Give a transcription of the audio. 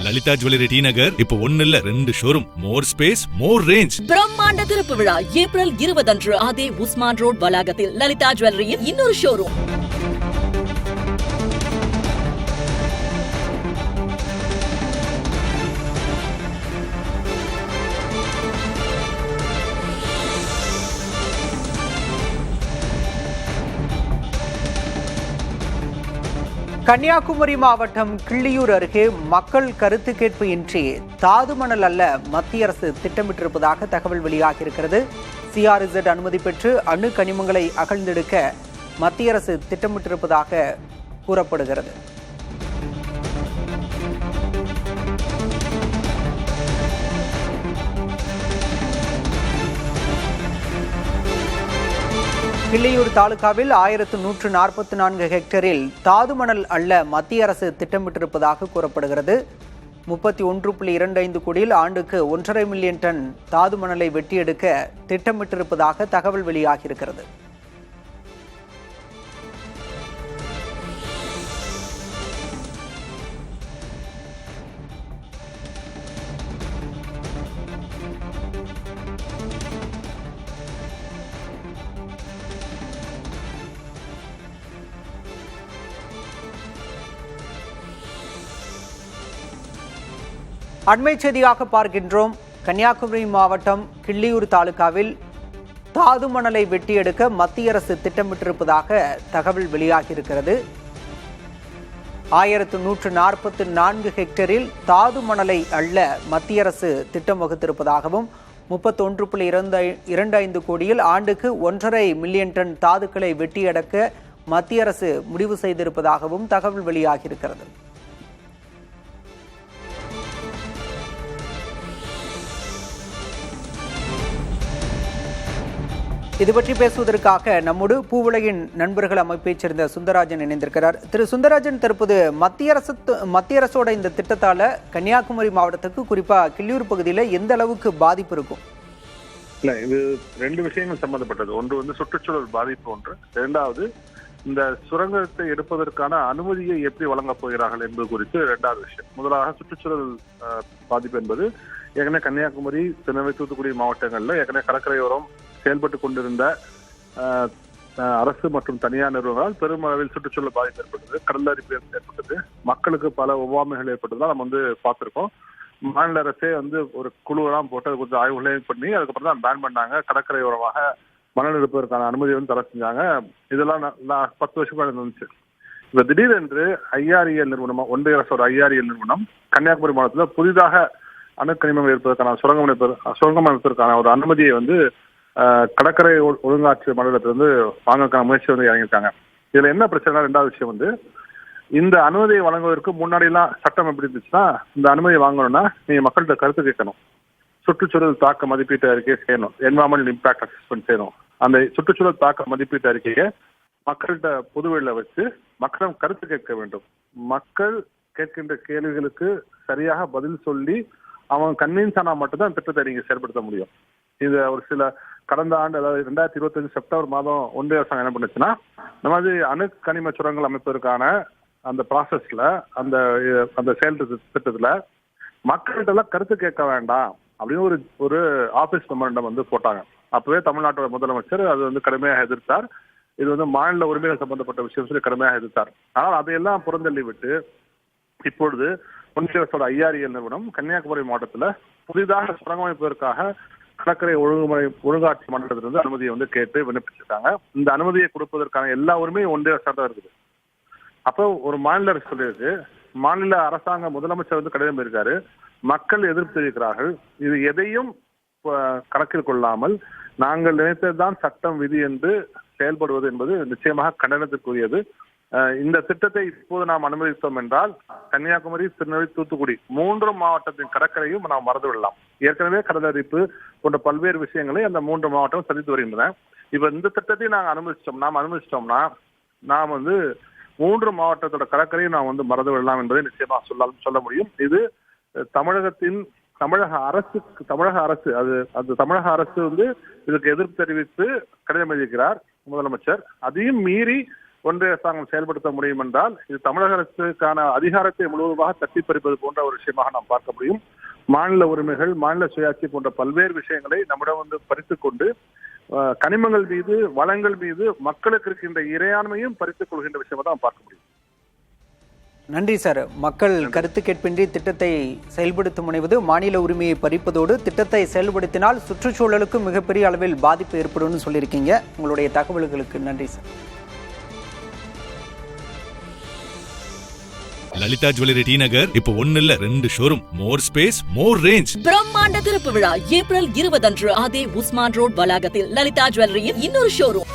Lalitha jewellery T நகர் இப்போ 1 இல்ல 2 showroom, மோர் space, மோர் range. பிரம்மாண்ட திறப்பு விழா ஏப்ரல் 20 அன்று அதே உஸ்மான் ரோட் வளாகத்தில் லலிதா ஜுவல்லரியின் இன்னொரு ஷோரூம். கன்னியாகுமரி மாவட்டம் கிள்ளியூர் அருகே மக்கள் கருத்து கேட்பு இன்றி தாது மணல் அல்ல மத்திய அரசு திட்டமிட்டிருப்பதாக தகவல் வெளியாகியிருக்கிறது. CRZ அனுமதி பெற்று அணு கனிமங்களை அகழ்ந்தெடுக்க மத்திய அரசு திட்டமிட்டிருப்பதாக கூறப்படுகிறது. கிள்ளியூர் தாலுகாவில் 1144 ஹெக்டேரில் தாது மணல் அள்ள மத்திய அரசு திட்டமிட்டிருப்பதாக கூறப்படுகிறது. 31.25 கோடியில் ஆண்டுக்கு 1.5 மில்லியன் டன் தாது மணலை வெட்டியெடுக்க திட்டமிட்டிருப்பதாக தகவல் வெளியாகியிருக்கிறது. அண்மை செய்தியாக பார்க்கின்றோம். கன்னியாகுமரி மாவட்டம் கிள்ளியூர் தாலுகாவில் தாது மணலை வெட்டியெடுக்க மத்திய அரசு திட்டமிட்டிருப்பதாக தகவல் வெளியாகியிருக்கிறது. 1144 ஹெக்டேரில் தாது மணலை அள்ள மத்திய அரசு திட்டம் வகுத்திருப்பதாகவும் 31.25 கோடியில் ஆண்டுக்கு 1.5 மில்லியன் டன் தாதுக்களை வெட்டியெடுக்க மத்திய அரசு முடிவு செய்திருப்பதாகவும் தகவல் வெளியாகியிருக்கிறது. இது பற்றி பேசுவதற்காக நம்மோடு பூவுலகின் நண்பர்கள் அமைப்பைச் சேர்ந்த சுந்தரராஜன் இணைந்திருக்கிறார். திரு சுந்தரராஜன், தற்போது மத்திய அரசோட இந்த திட்டத்தால கன்னியாகுமரி மாவட்டத்துக்கு குறிப்பா கிள்ளியூர் பகுதியில் எந்த அளவுக்கு பாதிப்பு இருக்கும்? இல்ல, இது 2 விஷயங்கள் சம்பந்தப்பட்டது. ஒன்று வந்து சுற்றுச்சூழல் பாதிப்பு, ஒன்று. இரண்டாவது இந்த சுரங்கத்தை எடுப்பதற்கான அனுமதியை எப்படி வழங்கப் போகிறார்கள் என்பது குறித்து 2வது விஷயம். முதலாக சுற்றுச்சூழல் பாதிப்பு என்பது ஏற்கனவே கன்னியாகுமரி, திருநெல்வேலி, தூத்துக்குடி மாவட்டங்கள்ல ஏற்கனவே கடற்கரையோரம் செயல்பட்டு கொண்டிருந்த அரசு மற்றும் தனியார் நிறுவனங்களால் பெருமளவில் சுற்றுச்சூழல் பாதிப்பு ஏற்பட்டது, கடல் அரிப்பு ஏற்பட்டது, மக்களுக்கு பல ஒவ்வாமைகள் ஏற்பட்டதுதான் நம்ம பார்த்திருக்கோம். மாநில அரசே ஒரு குழுவெல்லாம் போட்டு அது கொஞ்சம் ஆய்வுகளையும் பண்ணி அதுக்கப்புறம் தான் பேன் பண்ணாங்க. கடற்கரையோரமாக மணல் எடுப்பதற்கான அனுமதி தர செஞ்சாங்க. இதெல்லாம் 10 வருஷம் இருந்துச்சு. இப்ப திடீரென்று IREL நிறுவனம், ஒன்றிய அரசோட IREL நிறுவனம் கன்னியாகுமரி மாவட்டத்தில் புதிதாக அணுக்கனிமம் எடுப்பதற்கான சுரங்கம் அமைப்பதற்கான ஒரு அனுமதியை கடற்கரை ஒழுங்காற்று மண்டலத்திலிருந்து வாங்கறதுக்கான முயற்சி இறங்கியிருக்காங்க. இதுல என்ன பிரச்சனை? 2வது விஷயம் இந்த அனுமதியை வழங்குவதற்கு முன்னாடி எல்லாம் சட்டம் எப்படி இருந்துச்சுன்னா, இந்த அனுமதியை வாங்கணும்னா நீங்க மக்கள்கிட்ட கருத்து கேட்கணும், சுற்றுச்சூழல் தாக்க மதிப்பீட்டு அறிக்கையை செய்யணும், என்வரான்மெண்டல் இம்பாக்ட் அசஸ்மெண்ட் செய்யணும். அந்த சுற்றுச்சூழல் தாக்க மதிப்பீட்டு அறிக்கையை மக்கள்கிட்ட பொதுவெளியில வச்சு மக்களிடம் கருத்து கேட்க வேண்டும். மக்கள் கேட்கின்ற கேள்விகளுக்கு சரியாக பதில் சொல்லி அவங்க கன்வின்ஸ் ஆனா மட்டும்தான் திட்டத்தை நீங்க செயல்படுத்த முடியும். இது ஒரு சில கடந்த ஆண்டு, அதாவது 2025 செப்டம்பர் மாதம் ஒன்றிய அரசாங்கம் என்ன பண்ணுச்சுன்னா, இந்த மாதிரி அணு கனிம சுரங்கங்கள் அமைப்பதற்கான அந்த ப்ராசஸ்ல, அந்த செயல் திட்டத்துல மக்கள்கிட்ட எல்லாம் கருத்து கேட்க வேண்டாம் அப்படின்னு ஒரு ஆபீஸ் மெமரண்டம் போட்டாங்க. அப்பவே தமிழ்நாட்டோட முதலமைச்சர் அது கடுமையாக எதிர்த்தார். இது மாநில உரிமைகள் சம்பந்தப்பட்ட விஷயம் சொல்லி கடுமையாக எதிர்த்தார். ஆனால் அதையெல்லாம் புறந்தள்ளி விட்டு இப்பொழுது ஒன்றிய அரசோட IREL நிறுவனம் கன்னியாகுமரி மாவட்டத்துல புதிதாக சுரங்கம் அமைப்பதற்காக கடற்கரை ஒழுங்காட்சி மண்டலத்திலிருந்து அனுமதியை கேட்டு விண்ணப்பிச்சிருக்காங்க. இந்த அனுமதியை கொடுப்பதற்கான எல்லா உரிமையும் ஒன்றிய அரசு தான் இருக்குது. அப்போ ஒரு மாநில அரசு சொல்லியிருக்கு, மாநில அரசாங்க முதலமைச்சர் கடிதம் இருக்காரு, மக்கள் எதிர்ப்பு தெரிவிக்கிறார்கள். இது எதையும் கணக்கில் கொள்ளாமல் நாங்கள் நினைத்ததுதான் சட்டம் விதி என்று செயல்படுவது என்பது நிச்சயமாக கண்டனத்திற்குரியது. இந்த திட்டத்தை இப்போது நாம் அனுமதித்தோம் என்றால் கன்னியாகுமரி, திருநெல்வேலி, தூத்துக்குடி 3 மாவட்டத்தின் கடற்கரையும் நாம் மறந்து விடலாம். ஏற்கனவே கடல் அரிப்பு போன்ற பல்வேறு விஷயங்களை அந்த 3 மாவட்டம் சந்தித்து வருகின்றன. இப்ப இந்த திட்டத்தை நாம் அனுமதிச்சிட்டோம்னா நாம் 3 மாவட்டத்தோட கடற்கரையும் நாம் மறந்து விடலாம் என்பதை நிச்சயமா சொல்ல முடியும். இது தமிழக அரசு தமிழக அரசு இதுக்கு எதிர்ப்பு தெரிவித்து கடிதம் எழுதியிருக்கிறார் முதலமைச்சர். அதையும் மீறி ஒன்றிய அரசாங்கம் செயல்படுத்த முடியும் என்றால் இது தமிழக அரசுக்கான அதிகாரத்தை முழுவதுமாக தட்டி பறிப்பது போன்ற ஒரு விஷயமாக நாம் பார்க்க முடியும். மாநில உரிமைகள், மாநில சுயாட்சி போன்ற பல்வேறு விஷயங்களை நம்மிடம் வந்து பறித்துக் கொண்டு கனிமங்கள் மீது, வளங்கள் மீது மக்களுக்கு இருக்கின்ற இறையாண்மையும் பறித்துக் கொள்கின்ற விஷயமா தான் பார்க்க முடியும். நன்றி சார். மக்கள் கருத்து கேட்பின்றி திட்டத்தை செயல்படுத்த முனைவது மாநில உரிமையை பறிப்பதோடு திட்டத்தை செயல்படுத்தினால் சுற்றுச்சூழலுக்கு மிகப்பெரிய அளவில் பாதிப்பு ஏற்படும் சொல்லியிருக்கீங்க. உங்களுடைய தகவல்களுக்கு நன்றி சார். லலிதா ஜுவல்லரி டி நகர் இப்போ 1 இல்ல 2 ஷோரூம். மோர் ஸ்பேஸ், மோர் ரேஞ்ச். பிரம்மாண்ட திறப்பு விழா ஏப்ரல் 20 அன்று அதே உஸ்மான் ரோட் வளாகத்தில் லலிதா ஜுவல்லரியின் இன்னொரு ஷோரூம்.